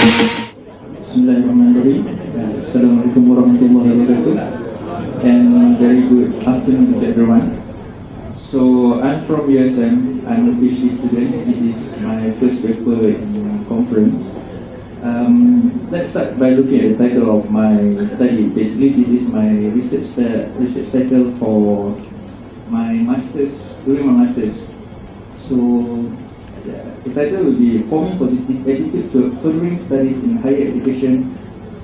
Bismillahirrahmanirrahim. Assalamualaikum warahmatullahi wabarakatuh. And very good afternoon to everyone. So I'm from USM. I'm a PhD student. This is my first paper in conference. Let's start by looking at the title of my study. Basically, this is my research title for my masters, during my masters. So the title will be Forming Positive Attitude to Furthering Studies in Higher Education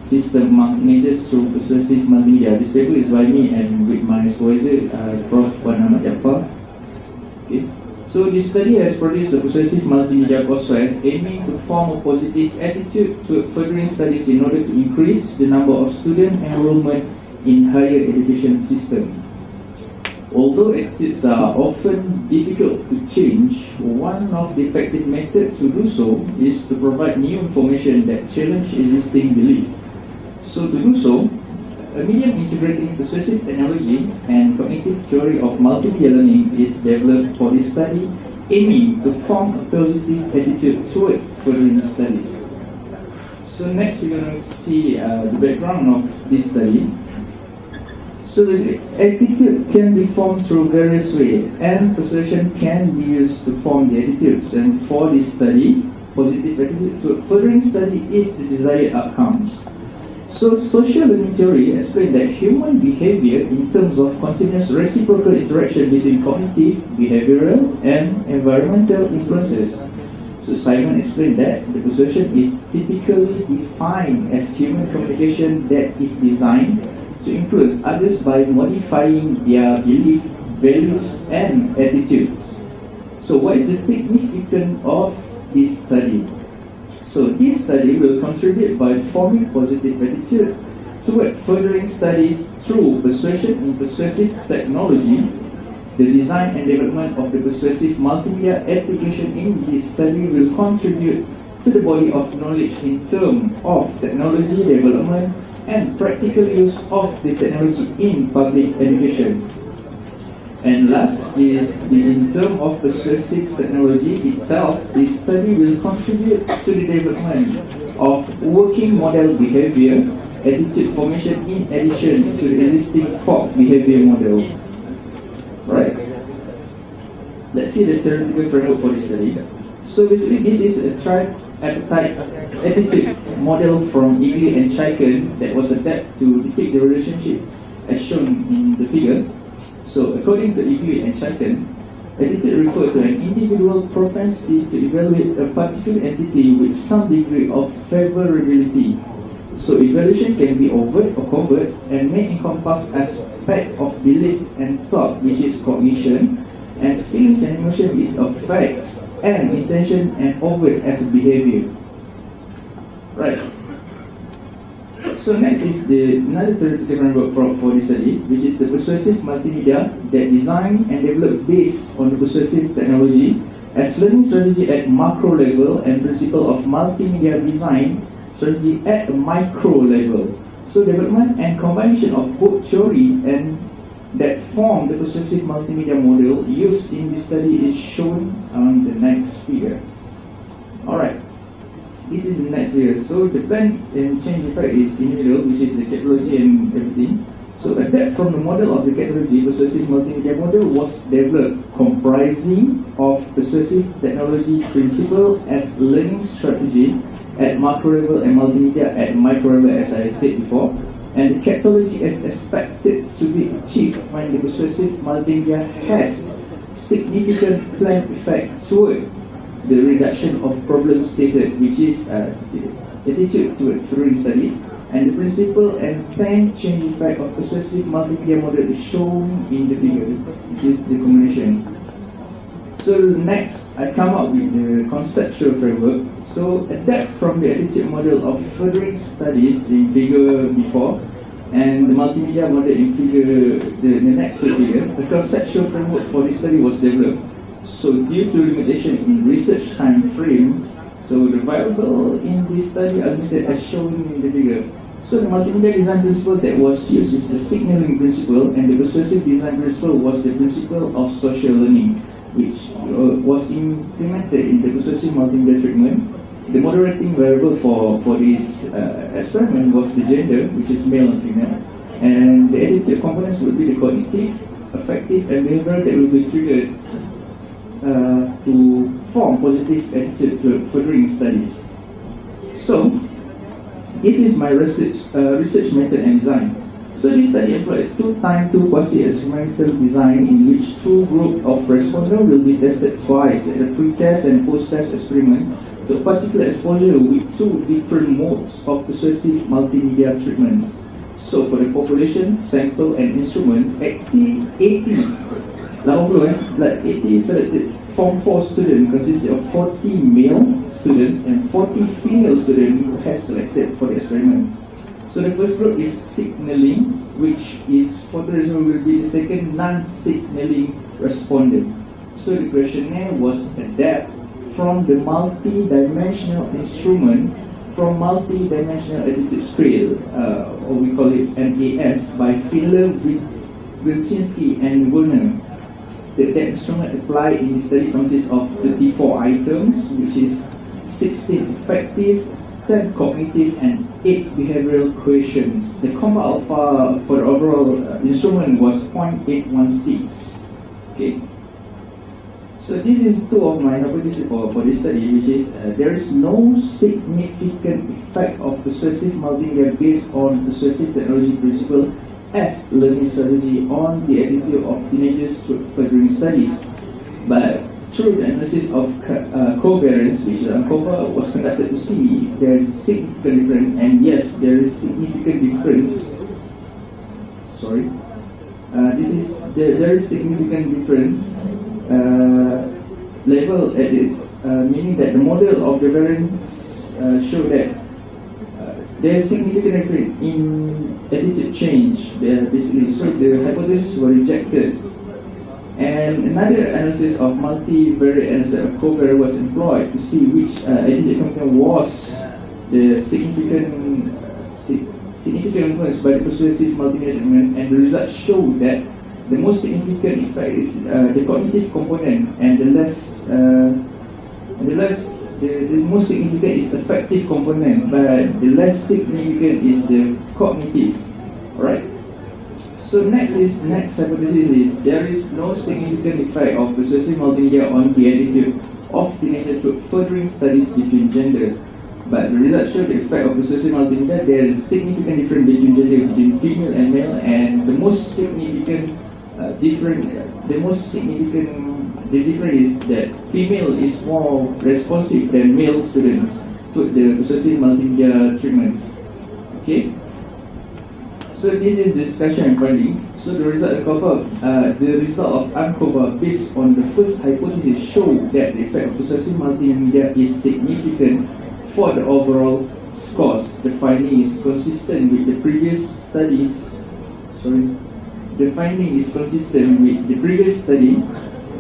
System Among Teenagers Through Persuasive Multimedia. This paper is by me and with my supervisor, Prof. Ahmad Jaafar. Okay. So this study has produced a persuasive multimedia courseware aiming to form a positive attitude to furthering studies in order to increase the number of student enrollment in higher education system. Although attitudes are often difficult to change, one of the effective methods to do so is to provide new information that challenge existing belief. So to do so, a medium integrating persuasive technology and cognitive theory of multimedia learning is developed for this study, aiming to form a positive attitude toward furthering studies. So next we're going to see the background of this study. So this attitude can be formed through various ways, and persuasion can be used to form the attitudes. And for this study, positive attitude to furthering study is the desired outcomes. So social learning theory explains that human behavior in terms of continuous reciprocal interaction between cognitive, behavioral, and environmental influences. So Simon explained that the persuasion is typically defined as human communication that is designed to influence others by modifying their belief, values, and attitudes. So what is the significance of this study? So this study will contribute by forming positive attitude toward furthering studies through persuasion in persuasive technology. The design and development of the persuasive multimedia application in this study will contribute to the body of knowledge in terms of technology development and practical use of the technology in public education. And last is in terms of persuasive technology itself, this study will contribute to the development of working model behavior, attitude formation in addition to the existing folk behavior model. Right. Let's see the theoretical framework for this study. So basically this is a tripartite attitude model from Negeri and Chicken that was adapted to depict the relationship as shown in the figure. So according to Negeri and Chicken, attitude refers to an individual propensity to evaluate a particular entity with some degree of favorability. So evaluation can be overt or covert and may encompass aspects of belief and thought, which is cognition, and feelings and emotion is affects, and intention and overt as behavior. Right. So next is another theoretical framework for this study, which is the persuasive multimedia that designed and developed based on the persuasive technology as learning strategy at macro level and principle of multimedia design strategy at a micro level. So development and combination of both theory and that form the persuasive multimedia model used in this study is shown on the next figure. Alright, this is the next figure. So the plan and change effect is in the middle, which is the Teknologi and everything. So adapt from the model of the Teknologi, persuasive multimedia model was developed comprising of persuasive technology principle as learning strategy at macro level and multimedia at micro level, as I said before. And the Teknologi is expected to be achieved when the persuasive multimedia has significant planned effect toward the reduction of problems stated, which is the attitude toward furthering studies, and the principle and planned change effect of persuasive multimedia model is shown in the figure, which is the combination. So next, I come up with the conceptual framework. So adapt from the attitude model of furthering studies in figure before, and the multimedia model in figure the next figure. The conceptual framework for this study was developed. So due to limitation in research time frame, so the variable in this study are limited as shown in the figure. So the multimedia design principle that was used is the signaling principle, and the persuasive design principle was the principle of social learning, which was implemented in the persuasive multimedia treatment. The moderating variable for this experiment was the gender, which is male and female, and the attitude components would be the cognitive, affective, and behavioral that will be triggered to form positive attitude to furthering studies. So, this is my research method and design. So this study employed two quasi-experimental design in which two groups of respondents will be tested twice at a pre-test and post-test experiment to a particular exposure with two different modes of persuasive multimedia treatment. So for the population, sample and instrument, 80 selected Form 4 students consisted of 40 male students and 40 female students who has selected for the experiment. So the first group is signaling, which is photoreception will be the second non-signaling respondent. So the questionnaire was adapted from the multi-dimensional instrument from multi-dimensional attitude scale, or we call it MAS, by Filler, Wilczynski and Werner. The instrument applied in the study consists of 34 items, which is 16 affective, 10 cognitive, and 8 behavioral questions. The comma alpha for the overall instrument was 0.816. Okay. So this is two of my hypotheses for this study, which is there is no significant effect of persuasive multimedia based on persuasive technology principle as learning strategy on the attitude of teenagers to furthering studies. But through the analysis of covariance, which ANCOVA was conducted to see if there is significant difference, and yes, there is significant difference. Sorry, there is significant difference level at this, meaning that the model of the variance show that there is significant difference in attitude change, basically. So the hypothesis were rejected. And another analysis of multivariate analysis of covariance was employed to see which attitude component was the significant influence by the persuasive multimedia treatment, and the results show that the most significant effect is the cognitive component, and the most significant is the affective component, but the less significant is the cognitive. Alright. So next hypothesis is there is no significant effect of persuasive multimedia on the attitude of teenagers to furthering studies between gender. But the results show the effect of persuasive multimedia. There is significant difference between gender, between female and male, and the difference is that female is more responsive than male students to the persuasive multimedia treatments. Okay. So this is the discussion and findings. So the result of ANCOVA based on the first hypothesis show that the effect of persuasive multimedia is significant for the overall scores. The finding is consistent with the previous studies. The finding is consistent with the previous study,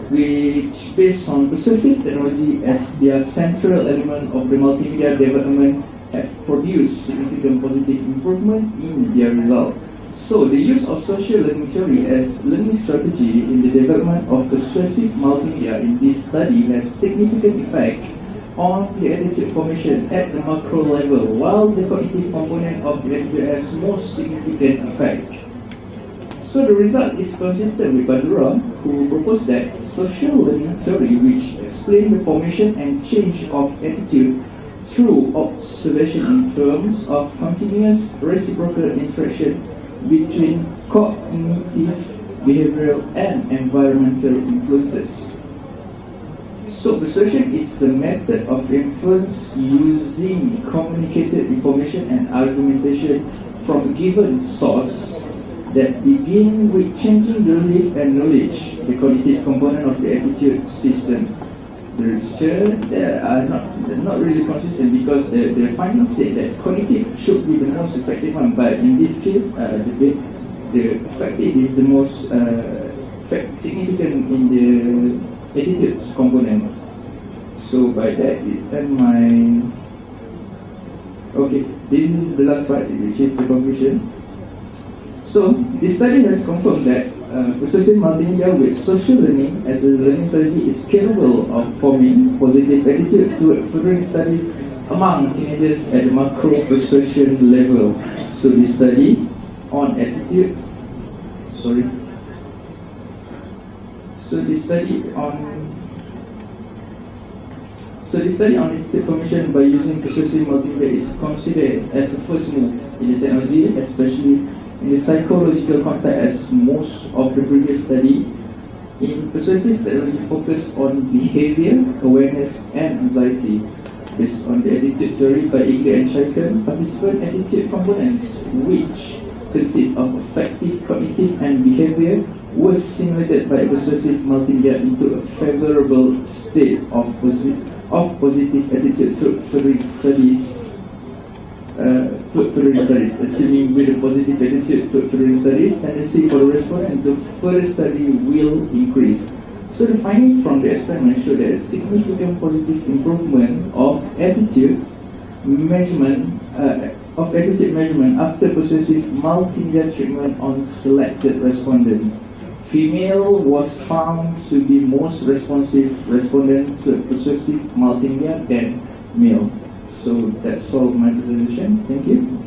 which based on persuasive technology as their central element of the multimedia development have produced significant positive improvement in their result. So the use of social learning theory as learning strategy in the development of persuasive multimedia in this study has significant effect on the attitude formation at the macro level, while the cognitive component of the attitude has most significant effect. So the result is consistent with Bandura, who proposed that social learning theory, which explains the formation and change of attitude through observation in terms of continuous reciprocal interaction between cognitive, behavioral, and environmental influences. So persuasion is a method of influence using communicated information and argumentation from a given source that begin with changing the belief and knowledge, the cognitive component of the attitude system. The literature are not really consistent because the findings say that cognitive should be the most effective one, but in this case, the affective is the most significant in the attitudes components. So by that is my okay. This is the last part, which is the conclusion. So this study has confirmed that persuasive multimedia with social learning as a learning strategy is capable of forming positive attitude toward furthering studies among teenagers at the macro persuasion level. So the study on attitude, the study on attitude formation by using persuasive multimedia is considered as the first move in the technology, especially in the psychological context, as most of the previous study in persuasive technology focus on behavior, awareness, and anxiety. Based on the attitude theory by Igler and Scheichen, participant attitude components, which consist of affective, cognitive, and behavior, was simulated by a persuasive multimedia into a favorable state of positive attitude through further studies. Assuming with a positive attitude to further studies, tendency for the respondent to further study will increase. So the finding from the experiment showed that a significant positive improvement of attitude measurement after persuasive multimedia treatment on selected respondent. Female was found to be most responsive respondent to a persuasive multimedia than male. So that's all my presentation. Thank you.